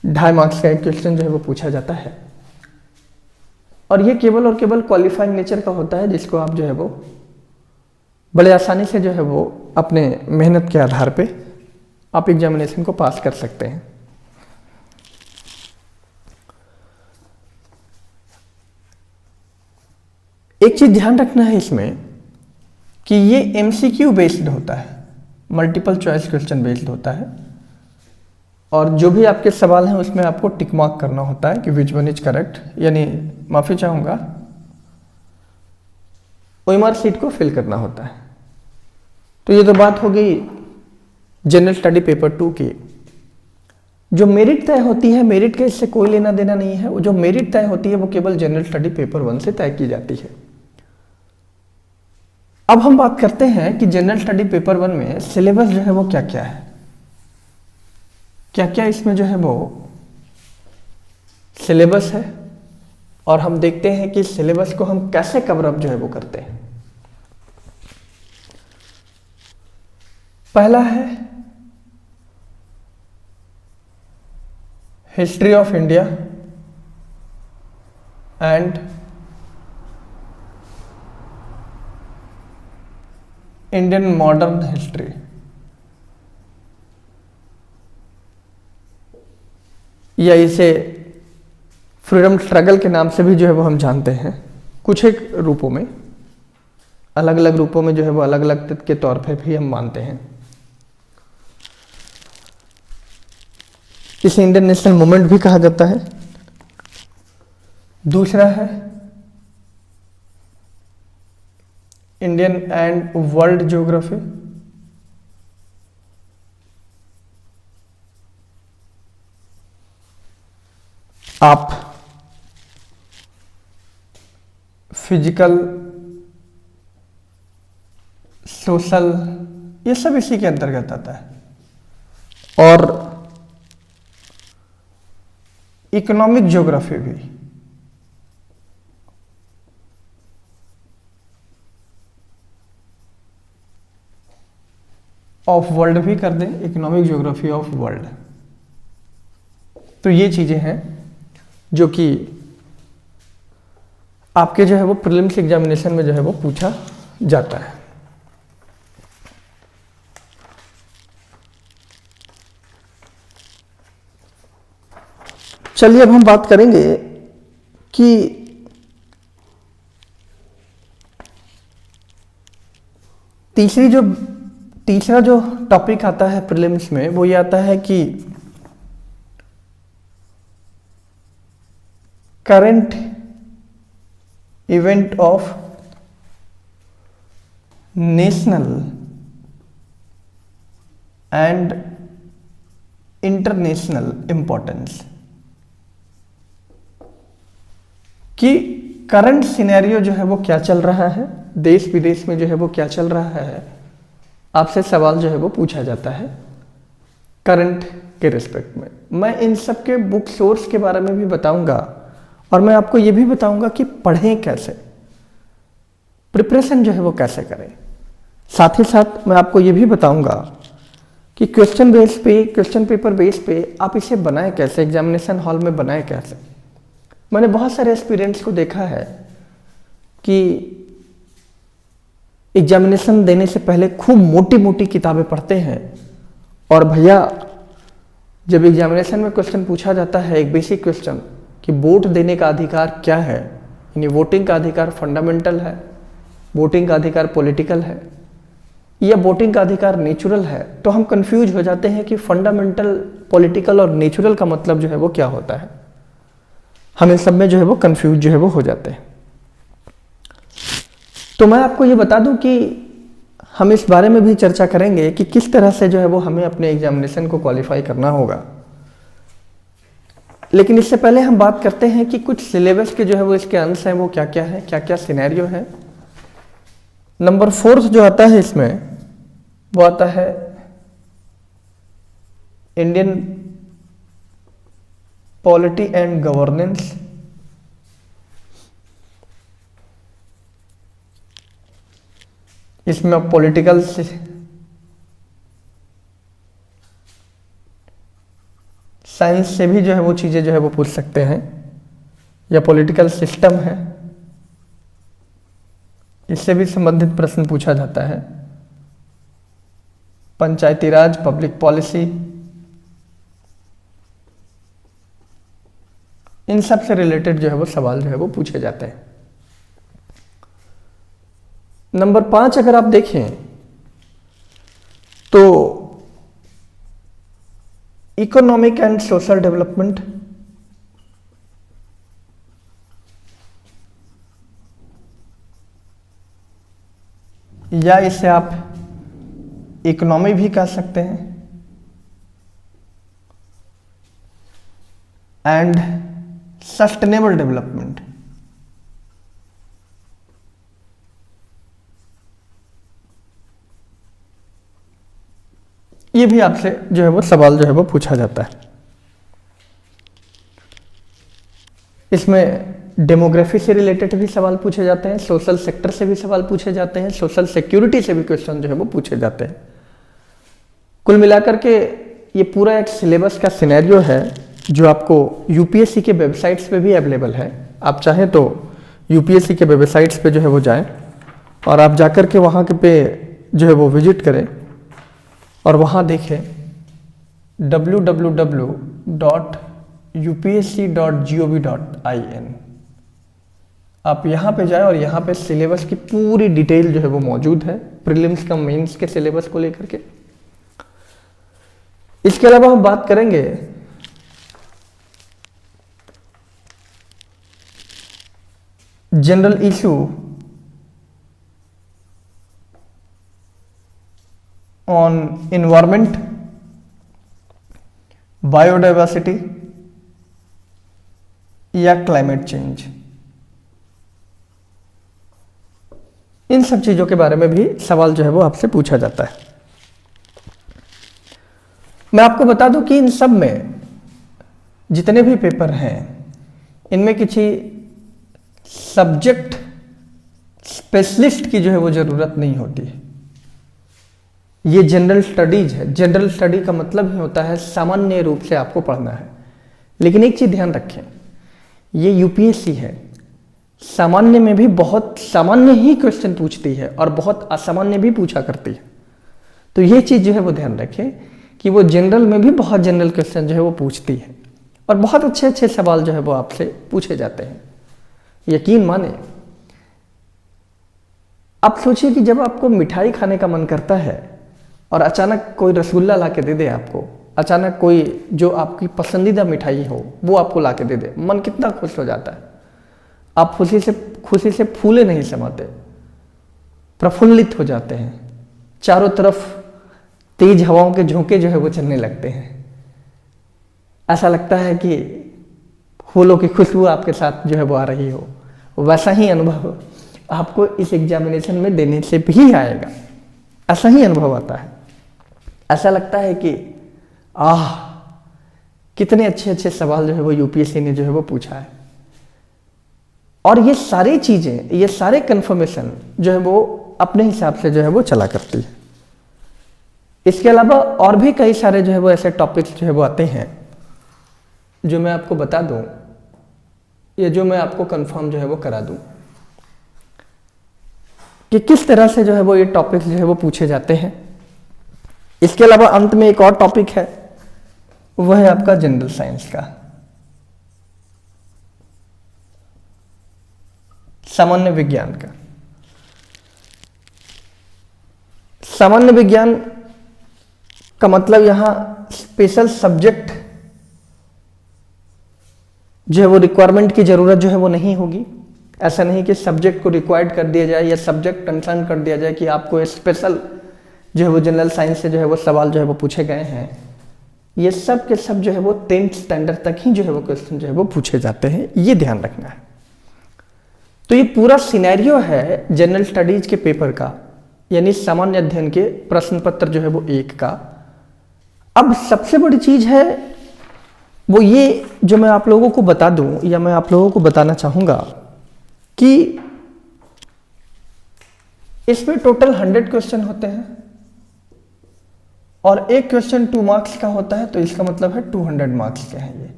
ढाई मार्क्स का एक क्वेश्चन जो है वो पूछा जाता है और ये केवल और केवल क्वालिफाइंग नेचर का होता है, जिसको आप जो है वो बड़े आसानी से जो है वो अपने मेहनत के आधार पे आप एग्जामिनेशन को पास कर सकते हैं। एक चीज ध्यान रखना है इसमें कि ये एमसीक्यू बेस्ड होता है, मल्टीपल चॉइस क्वेश्चन बेस्ड होता है और जो भी आपके सवाल हैं उसमें आपको टिक मार्क करना होता है कि विच वन इज करेक्ट, यानी माफी चाहूंगा ओएमआर सीट को फिल करना होता है। तो ये तो बात हो गई जनरल स्टडी पेपर 2 की। जो मेरिट तय होती है, मेरिट के इससे कोई लेना देना नहीं है। वो जो मेरिट तय होती है वो केवल जनरल स्टडी पेपर 1 से तय की जाती है। अब हम बात करते हैं कि जनरल स्टडी पेपर 1 में सिलेबस जो है वो क्या क्या है, क्या क्या इसमें जो है वो सिलेबस है और हम देखते हैं कि सिलेबस को हम कैसे कवर अप जो है वो करते हैं। पहला है history of India and Indian modern history. या इसे फ्रीडम स्ट्रगल के नाम से भी जो है वो हम जानते हैं। कुछ एक रूपों में, अलग अलग रूपों में जो है वो अलग अलग के तौर पे भी हम मानते हैं। इसे इंडियन नेशनल मूवमेंट भी कहा जाता है। दूसरा है इंडियन एंड वर्ल्ड ज्योग्राफी। आप फिजिकल, सोशल, ये सब इसी के अंतर्गत आता है। और इकोनॉमिक ज्योग्राफी भी। ऑफ वर्ल्ड भी कर दें, इकोनॉमिक ज्योग्राफी ऑफ वर्ल्ड। तो ये चीजें हैं जो कि आपके जो है वो प्रीलिम्स एग्जामिनेशन में जो है वो पूछा जाता है। चलिए अब हम बात करेंगे कि तीसरा जो टॉपिक आता है प्रीलिम्स में, वो ये आता है कि current event of national and international importance. कि करंट सिनेरियो जो है वो क्या चल रहा है, देश विदेश में जो है वो क्या चल रहा है, आपसे सवाल जो है वो पूछा जाता है करंट के रिस्पेक्ट में। मैं इन सब के बुक सोर्स के बारे में भी बताऊंगा और मैं आपको ये भी बताऊंगा कि पढ़ें कैसे, प्रिपरेशन जो है वो कैसे करें। साथ ही साथ मैं आपको ये भी बताऊंगा कि क्वेश्चन बेस पे, क्वेश्चन पेपर बेस पे आप इसे बनाएं कैसे, एग्जामिनेशन हॉल में बनाएं कैसे। मैंने बहुत सारे एस्पिरेंट्स को देखा है कि एग्जामिनेशन देने से पहले खूब मोटी मोटी किताबें पढ़ते हैं, और भैया जब एग्जामिनेशन में क्वेश्चन पूछा जाता है, एक बेसिक क्वेश्चन कि वोट देने का अधिकार क्या है, यानी वोटिंग का अधिकार फंडामेंटल है, वोटिंग का अधिकार पॉलिटिकल है, या वोटिंग का अधिकार नेचुरल है, तो हम कंफ्यूज हो जाते हैं कि फंडामेंटल, पॉलिटिकल और नेचुरल का मतलब जो है वो क्या होता है। हम इन सब में जो है वो कंफ्यूज जो है वो हो जाते हैं। तो मैं आपको ये बता दूं कि हम इस बारे में भी चर्चा करेंगे कि किस तरह से जो है वो हमें अपने एग्जामिनेशन को क्वालिफाई करना होगा। लेकिन इससे पहले हम बात करते हैं कि कुछ सिलेबस के जो है वो इसके अंश हैं वो क्या क्या है, क्या क्या सिनेरियो है। नंबर 4 जो आता है इसमें, वो आता है इंडियन पॉलिटी एंड गवर्नेंस। इसमें पॉलिटिकल साइंस से भी जो है वो चीजें जो है वो पूछ सकते हैं, या पॉलिटिकल सिस्टम है, इससे भी संबंधित प्रश्न पूछा जाता है। पंचायती राज, पब्लिक पॉलिसी, इन सब से रिलेटेड जो है वो सवाल जो है वो पूछे जाते हैं। नंबर 5 अगर आप देखें तो इकोनॉमिक एंड सोशल डेवलपमेंट, या इसे आप इकोनॉमी भी कह सकते हैं, एंड सस्टेनेबल डेवलपमेंट। ये भी आपसे जो है वो सवाल जो है वो पूछा जाता है। इसमें डेमोग्राफी से रिलेटेड भी सवाल पूछे जाते हैं, सोशल सेक्टर से भी सवाल पूछे जाते हैं, सोशल सिक्योरिटी से भी क्वेश्चन जो है वो पूछे जाते हैं। कुल मिलाकर के ये पूरा एक सिलेबस का सिनेरियो है जो आपको यूपीएससी के वेबसाइट्स पे भी अवेलेबल है। आप चाहें तो यूपीएससी के वेबसाइट्स पे जो है वो जाएं और आप जाकर के वहाँ के पे जो है वो विजिट करें और वहाँ देखें www.upsc.gov.in। आप यहाँ पे जाएं और यहाँ पे सिलेबस की पूरी डिटेल जो है वो मौजूद है, प्रीलिम्स का मेंस के सिलेबस को लेकर के। इसके अलावा हम बात करेंगे general issue on environment, biodiversity या क्लाइमेट चेंज। इन सब चीजों के बारे में भी सवाल जो है वो आपसे पूछा जाता है। मैं आपको बता दूं कि इन सब में जितने भी पेपर हैं इनमें किसी सब्जेक्ट स्पेशलिस्ट की जो है वो जरूरत नहीं होती है। ये जनरल स्टडीज है। जनरल स्टडी का मतलब ही होता है सामान्य रूप से आपको पढ़ना है। लेकिन एक चीज ध्यान रखें, ये यूपीएससी है, सामान्य में भी बहुत सामान्य ही क्वेश्चन पूछती है और बहुत असामान्य भी पूछा करती है। तो ये चीज जो है वो ध्यान रखें कि वो जनरल में भी बहुत जनरल क्वेश्चन जो है वो पूछती है और बहुत अच्छे अच्छे सवाल जो है वो आपसे पूछे जाते हैं। यकीन माने, आप सोचिए कि जब आपको मिठाई खाने का मन करता है और अचानक कोई रसगुल्ला ला के दे दे आपको, अचानक कोई जो आपकी पसंदीदा मिठाई हो वो आपको ला के दे दे, मन कितना खुश हो जाता है। आप खुशी से फूले नहीं समाते, प्रफुल्लित हो जाते हैं। चारों तरफ तेज हवाओं के झोंके जो है वो चलने लगते हैं। ऐसा लगता है कि फूलों की खुशबू आपके साथ जो है वो आ रही हो। वैसा ही अनुभव आपको इस एग्जामिनेशन में देने से भी आएगा। ऐसा ही अनुभव आता है। ऐसा लगता है कि कितने अच्छे अच्छे सवाल जो है वो यूपीएससी ने जो है वो पूछा है। और ये सारी चीजें, ये सारे कंफर्मेशन जो है वो अपने हिसाब से जो है वो चला करती है। इसके अलावा और भी कई सारे जो है वो ऐसे टॉपिक्स जो है वो आते हैं जो मैं आपको बता दूं या जो मैं आपको कंफर्म जो है वो करा दूं कि किस तरह से जो है वो ये टॉपिक्स जो है वो पूछे जाते हैं। इसके अलावा अंत में एक और टॉपिक है, वह है आपका जनरल साइंस का, सामान्य विज्ञान का। सामान्य विज्ञान का मतलब यहां स्पेशल सब्जेक्ट जो है वो रिक्वायरमेंट की जरूरत जो है वो नहीं होगी। ऐसा नहीं कि सब्जेक्ट को रिक्वायर्ड कर दिया जाए या सब्जेक्ट कंसर्न कर दिया जाए कि आपको स्पेशल जो है वो जनरल साइंस से जो है वो सवाल जो है वो पूछे गए हैं। ये सब के सब जो है वो 10th स्टैंडर्ड तक ही जो है वो क्वेश्चन जो है वो पूछे जाते हैं, ये ध्यान रखना है। तो ये पूरा सिनेरियो है जनरल स्टडीज के पेपर का, यानी सामान्य अध्ययन के प्रश्न पत्र जो है वो 1 का। अब सबसे बड़ी चीज है वो ये जो मैं आप लोगों को बता दूं या मैं आप लोगों को बताना चाहूंगा कि इसमें टोटल 100 क्वेश्चन होते हैं और एक क्वेश्चन 2 मार्क्स का होता है, तो इसका मतलब है 200 मार्क्स के हैं ये।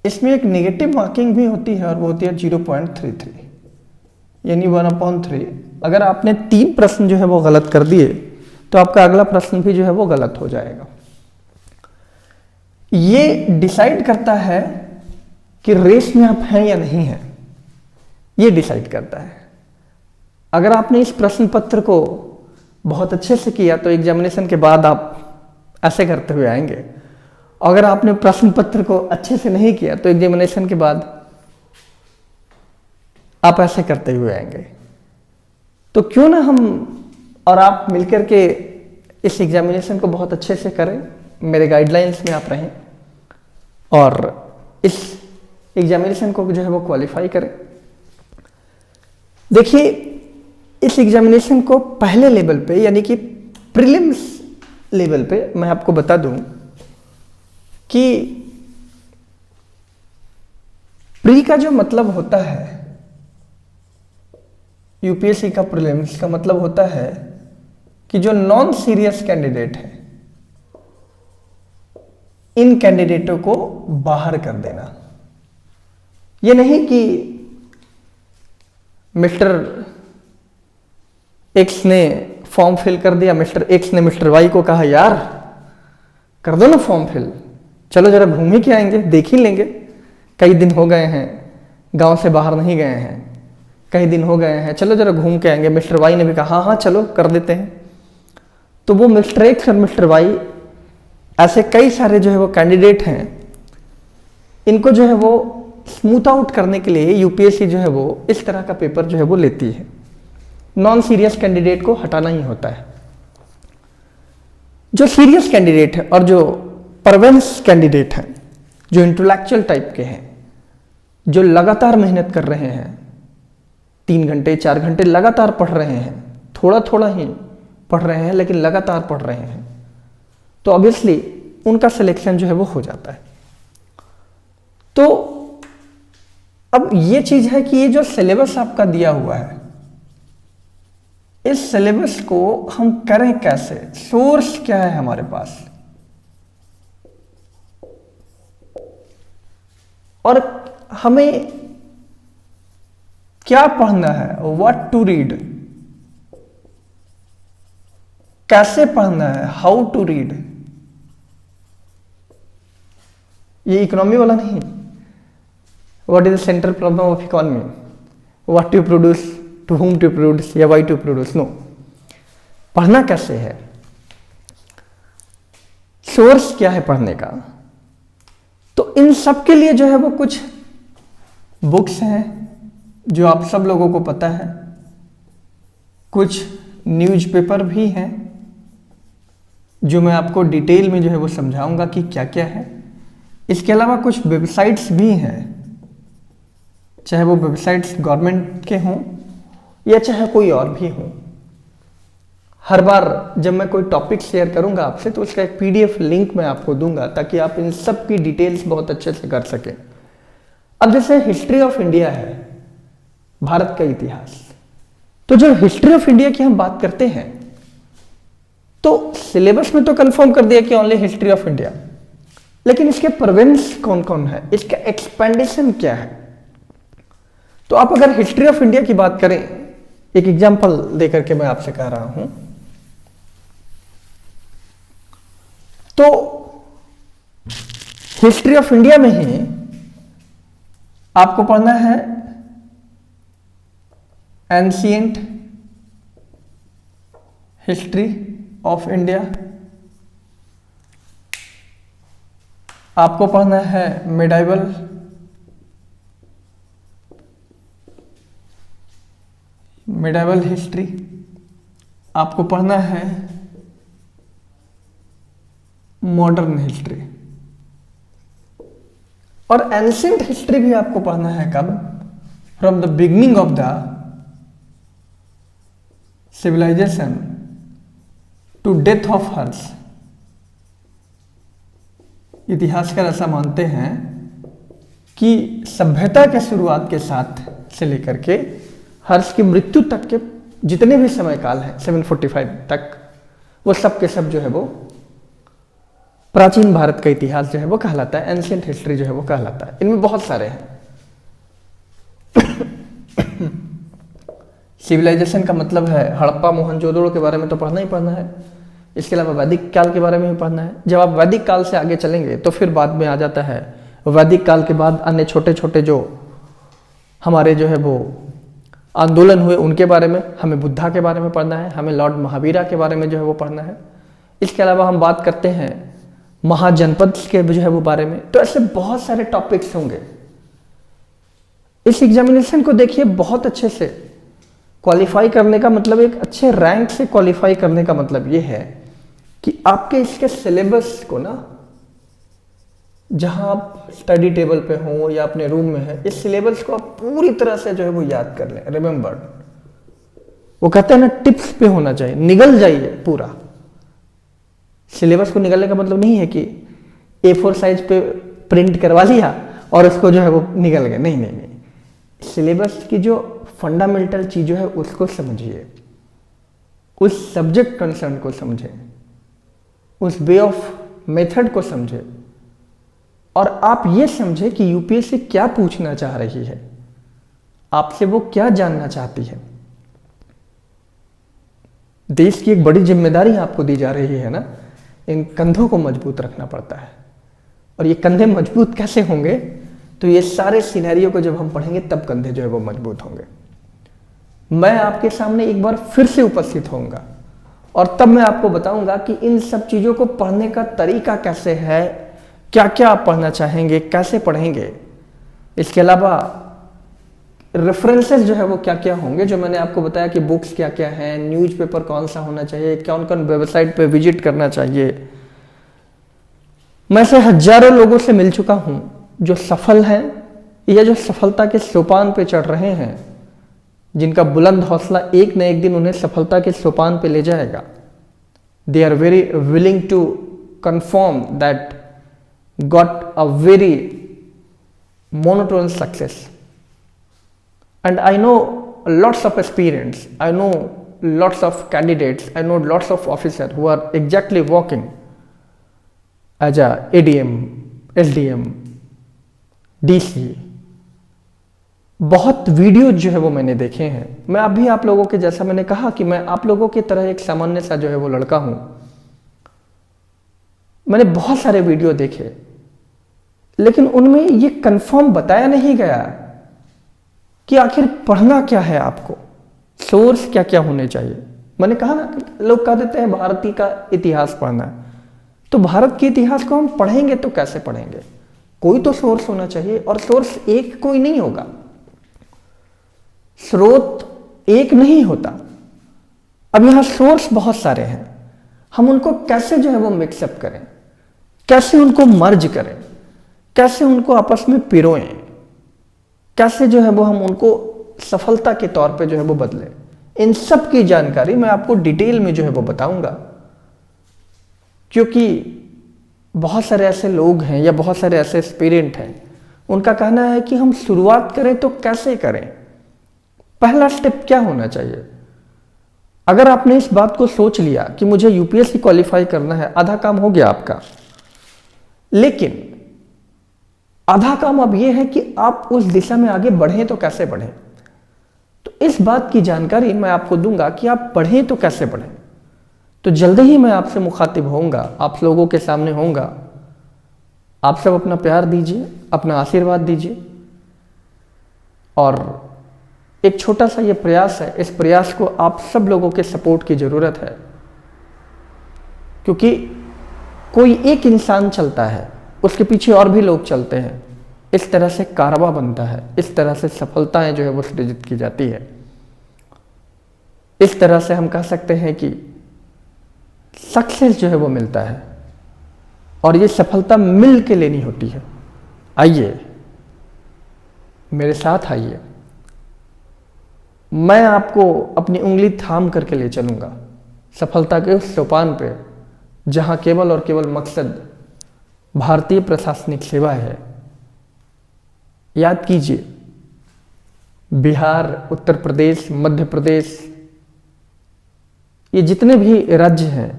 इसमें एक नेगेटिव मार्किंग भी होती है और वो होती है 0.33 यानी 1/3। अगर आपने 3 प्रश्न जो है वो गलत कर दिए तो आपका अगला प्रश्न भी जो है वो गलत हो जाएगा। ये डिसाइड करता है कि रेस में आप हैं या नहीं हैं, ये डिसाइड करता है। अगर आपने इस प्रश्न पत्र को बहुत अच्छे से किया तो एग्जामिनेशन के बाद आप ऐसे करते हुए आएंगे। अगर आपने प्रश्न पत्र को अच्छे से नहीं किया तो एग्जामिनेशन के बाद आप ऐसे करते हुए आएंगे। तो क्यों ना हम और आप मिलकर के इस एग्जामिनेशन को बहुत अच्छे से करें, मेरे गाइडलाइंस में आप रहें और इस एग्जामिनेशन को जो है वो क्वालिफाई करें। देखिए, इस एग्जामिनेशन को पहले लेवल पे यानी कि प्रीलिम्स लेवल पे मैं आपको बता दूं कि प्री का जो मतलब होता है, यूपीएससी का प्रीलिम्स का मतलब होता है कि जो नॉन सीरियस कैंडिडेट है इन कैंडिडेटों को बाहर कर देना। ये नहीं कि मिस्टर एक्स ने फॉर्म फिल कर दिया, मिस्टर एक्स ने मिस्टर वाई को कहा यार कर दो ना फॉर्म फिल, चलो जरा घूम ही के आएंगे, देख ही लेंगे, कई दिन हो गए हैं गांव से बाहर नहीं गए हैं, कई दिन हो गए हैं, चलो जरा घूम के आएंगे। मिस्टर वाई ने भी कहा हाँ हाँ चलो कर देते हैं। तो वो मिस्टर एक्स और मिस्टर वाई ऐसे कई सारे जो है वो कैंडिडेट हैं, इनको जो है वो स्मूथ आउट करने के लिए यूपीएससी जो है वो इस तरह का पेपर जो है वो लेती है। नॉन सीरियस कैंडिडेट को हटाना ही होता है। जो सीरियस कैंडिडेट है और जो परवेंस कैंडिडेट हैं, जो इंटेलेक्चुअल टाइप के हैं, जो लगातार मेहनत कर रहे हैं, 3 घंटे 4 घंटे लगातार पढ़ रहे हैं, थोड़ा थोड़ा ही पढ़ रहे हैं लेकिन लगातार पढ़ रहे हैं, तो ऑब्वियसली उनका सिलेक्शन जो है वो हो जाता है। तो अब ये चीज है कि ये जो सिलेबस आपका दिया हुआ है, इस सिलेबस को हम करें कैसे, सोर्स क्या है हमारे पास, और हमें क्या पढ़ना है, व्हाट टू रीड, कैसे पढ़ना है, हाउ टू रीड। ये इकोनॉमी वाला नहीं, what is the central problem of economy, what to produce, to whom to produce या वाई टू प्रोड्यूस, नो, पढ़ना कैसे है, सोर्स क्या है पढ़ने का। तो इन सब के लिए जो है वो कुछ बुक्स हैं जो आप सब लोगों को पता है, कुछ न्यूज़पेपर भी हैं जो मैं आपको डिटेल में जो है वो समझाऊंगा कि क्या क्या है। इसके अलावा कुछ वेबसाइट्स भी हैं, चाहे वो वेबसाइट्स गवर्नमेंट के हों या चाहे कोई और भी हो। हर बार जब मैं कोई टॉपिक शेयर करूंगा आपसे तो उसका एक पीडीएफ लिंक मैं आपको दूंगा ताकि आप इन सब की डिटेल्स बहुत अच्छे से कर सकें। अब जैसे हिस्ट्री ऑफ इंडिया है, भारत का इतिहास, तो जब हिस्ट्री ऑफ इंडिया की हम बात करते हैं तो सिलेबस में तो कंफर्म कर दिया कि ओनली हिस्ट्री ऑफ इंडिया, लेकिन इसके प्रोवेंस कौन कौन है, इसका एक्सपेंडेशन क्या है। तो आप अगर हिस्ट्री ऑफ इंडिया की बात करें, एक एग्जांपल देकर के मैं आपसे कह रहा हूं, तो हिस्ट्री ऑफ इंडिया में ही आपको पढ़ना है एंशिएंट हिस्ट्री ऑफ इंडिया, आपको पढ़ना है मिडाइवल हिस्ट्री, आपको पढ़ना है मॉडर्न हिस्ट्री, और एंशिएंट हिस्ट्री भी आपको पढ़ना है कब, from the beginning of the civilisation to death of Harsh. इतिहासकार ऐसा मानते हैं कि सभ्यता के शुरुआत के साथ से लेकर के हर्ष की मृत्यु तक के जितने भी समय काल है 745 तक, वो सब के सब जो है वो प्राचीन भारत का इतिहास जो है वो कहलाता है, एंशिएंट हिस्ट्री जो है वो कहलाता है। इनमें बहुत सारे हैं। सिविलाइजेशन का मतलब है हड़प्पा मोहनजोदड़ो के बारे में तो पढ़ना ही पढ़ना है, इसके अलावा वैदिक काल के बारे में भी पढ़ना है। जब आप वैदिक काल से आगे चलेंगे तो फिर बाद में आ जाता है वैदिक काल के बाद अन्य छोटे छोटे जो हमारे जो है वो आंदोलन हुए उनके बारे में, हमें बुद्धा के बारे में पढ़ना है, हमें लॉर्ड महावीरा के बारे में जो है वो पढ़ना है। इसके अलावा हम बात करते हैं महाजनपद के जो है वो बारे में। तो ऐसे बहुत सारे टॉपिक्स होंगे। इस एग्जामिनेशन को देखिए बहुत अच्छे से क्वालिफाई करने का मतलब, एक अच्छे रैंक से क्वालिफाई करने का मतलब ये है कि आपके इसके सिलेबस को ना, जहां आप स्टडी टेबल पे हो या अपने रूम में है, इस सिलेबस को आप पूरी तरह से जो है वो याद कर लें। रिमेंबर, वो कहते हैं ना टिप्स पे होना चाहिए, निगल जाइए पूरा। सिलेबस को निगलने का मतलब नहीं है कि A4 साइज पे प्रिंट करवा लिया और उसको जो है वो निगल गए, नहीं नहीं नहीं। सिलेबस की जो फंडामेंटल चीज़ों है उसको समझिए, उस सब्जेक्ट कंसर्न को समझें, उस वे ऑफ मेथड को समझें, और आप ये समझे कि यूपीएससी क्या पूछना चाह रही है, आपसे वो क्या जानना चाहती है। देश की एक बड़ी जिम्मेदारी आपको दी जा रही है ना, इन कंधों को मजबूत रखना पड़ता है। और ये कंधे मजबूत कैसे होंगे? तो ये सारे सिनेरियो को जब हम पढ़ेंगे तब कंधे जो है वो मजबूत होंगे। मैं आपके सामने एक बार फिर से उपस्थित होऊंगा और तब मैं आपको बताऊंगा कि इन सब चीज़ों को पढ़ने का तरीका कैसे है, क्या क्या आप पढ़ना चाहेंगे, कैसे पढ़ेंगे। इसके अलावा रेफरेंसेस जो है वो क्या क्या होंगे, जो मैंने आपको बताया कि बुक्स क्या क्या हैं, न्यूज़पेपर कौन सा होना चाहिए, कौन कौन वेबसाइट पे विजिट करना चाहिए। मैं से हजारों लोगों से मिल चुका हूं जो सफल हैं या जो सफलता के सोपान पे चढ़ रहे हैं, जिनका बुलंद हौसला एक न एक दिन उन्हें सफलता के सोपान पे ले जाएगा। They are very willing to confirm that got a very monotonous success. And I know lots of experience, I know lots of candidates, I know lots of officers who are exactly working as a ADM, SDM, DC। बहुत video जो है वो मैंने देखे हैं। मैं अभी आप लोगों के जैसा, मैंने कहा कि मैं आप लोगों की तरह एक सामान्य सा जो है वो लड़का हूं। मैंने बहुत सारे वीडियो देखे, लेकिन उनमें ये कंफर्म बताया नहीं गया कि आखिर पढ़ना क्या है, आपको सोर्स क्या क्या होने चाहिए। मैंने कहा ना, लोग कह देते हैं भारतीय का इतिहास पढ़ना है, तो भारत के इतिहास को हम पढ़ेंगे तो कैसे पढ़ेंगे? कोई तो सोर्स होना चाहिए, और सोर्स एक कोई नहीं होगा, स्रोत एक नहीं होता। अब यहां सोर्स बहुत सारे हैं, हम उनको कैसे जो है वो मिक्सअप करें, कैसे उनको मर्ज करें, कैसे उनको आपस में पिरोएं, कैसे जो है वो हम उनको सफलता के तौर पे जो है वो बदलें। इन सब की जानकारी मैं आपको डिटेल में जो है वो बताऊंगा, क्योंकि बहुत सारे ऐसे लोग हैं या बहुत सारे ऐसे एस्पिरेंट हैं, उनका कहना है कि हम शुरुआत करें तो कैसे करें, पहला स्टेप क्या होना चाहिए। अगर आपने इस बात को सोच लिया कि मुझे यूपीएससी क्वालिफाई करना है, आधा काम हो गया आपका। लेकिन आधा काम अब यह है कि आप उस दिशा में आगे बढ़ें तो कैसे बढ़ें। तो इस बात की जानकारी मैं आपको दूंगा कि आप बढ़ें तो कैसे बढ़ें। तो जल्दी ही मैं आपसे मुखातिब होऊंगा, आप लोगों के सामने होऊंगा। आप सब अपना प्यार दीजिए, अपना आशीर्वाद दीजिए, और एक छोटा सा ये प्रयास है, इस प्रयास को आप सब लोगों के सपोर्ट की जरूरत है, क्योंकि कोई एक इंसान चलता है, उसके पीछे और भी लोग चलते हैं। इस तरह से कारवां बनता है, इस तरह से सफलताएं जो है वो सृजित की जाती है। इस तरह से हम कह सकते हैं कि सक्सेस जो है वो मिलता है, और ये सफलता मिल के लेनी होती है। आइए मेरे साथ आइए, मैं आपको अपनी उंगली थाम करके ले चलूंगा सफलता के उस सोपान पे, जहां केवल और केवल मकसद भारतीय प्रशासनिक सेवा है। याद कीजिए, बिहार, उत्तर प्रदेश, मध्य प्रदेश, ये जितने भी राज्य हैं,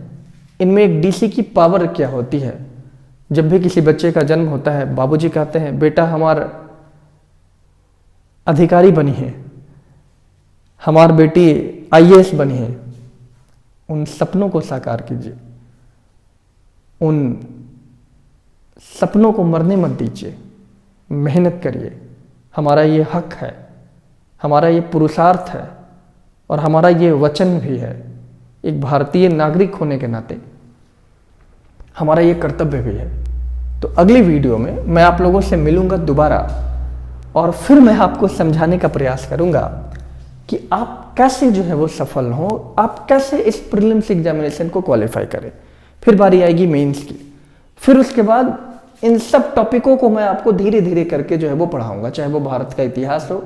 इनमें एक डीसी की पावर क्या होती है। जब भी किसी बच्चे का जन्म होता है, बाबूजी कहते हैं बेटा हमार अधिकारी बनी है, हमार बेटी आईएएस बनी है। उन सपनों को साकार कीजिए, उन सपनों को मरने मत दीजिए, मेहनत करिए। हमारा ये हक है, हमारा ये पुरुषार्थ है, और हमारा ये वचन भी है। एक भारतीय नागरिक होने के नाते हमारा ये कर्तव्य भी है। तो अगली वीडियो में मैं आप लोगों से मिलूंगा दोबारा, और फिर मैं आपको समझाने का प्रयास करूंगा कि आप कैसे जो है वो सफल हो, आप कैसे इस प्रीलिम्स एग्जामिनेशन को क्वालिफाई करें। फिर बारी आएगी मेंस की, फिर उसके बाद इन सब टॉपिकों को मैं आपको धीरे धीरे करके जो है वो पढ़ाऊंगा, चाहे वो भारत का इतिहास हो,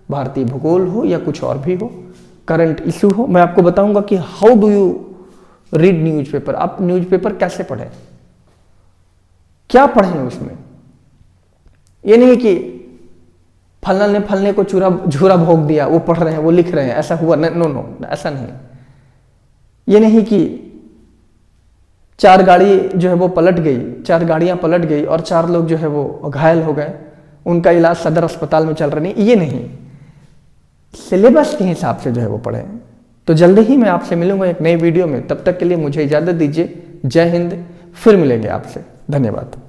भारतीय भूगोल हो, या कुछ और भी हो, करंट इशू हो। मैं आपको बताऊंगा कि how do you read newspaper, आप न्यूज़पेपर कैसे पढ़ें, क्या पढ़ें उसमें। ये नहीं कि फलना ने फलने को झूरा भोग दिया, वो पढ़ रहे हैं, वो लिख रहे हैं, ऐसा हुआ, नो, ऐसा नहीं। ये नहीं कि 4 गाड़ी जो है वो पलट गई, 4 गाड़ियां पलट गई और 4 लोग जो है वो घायल हो गए, उनका इलाज सदर अस्पताल में चल रहा नहीं, ये नहीं। सिलेबस के हिसाब से जो है वो पढ़ें, तो जल्दी ही मैं आपसे मिलूंगा एक नई वीडियो में। तब तक के लिए मुझे इजाज़त दीजिए। जय हिंद। फिर मिलेंगे आपसे। धन्यवाद।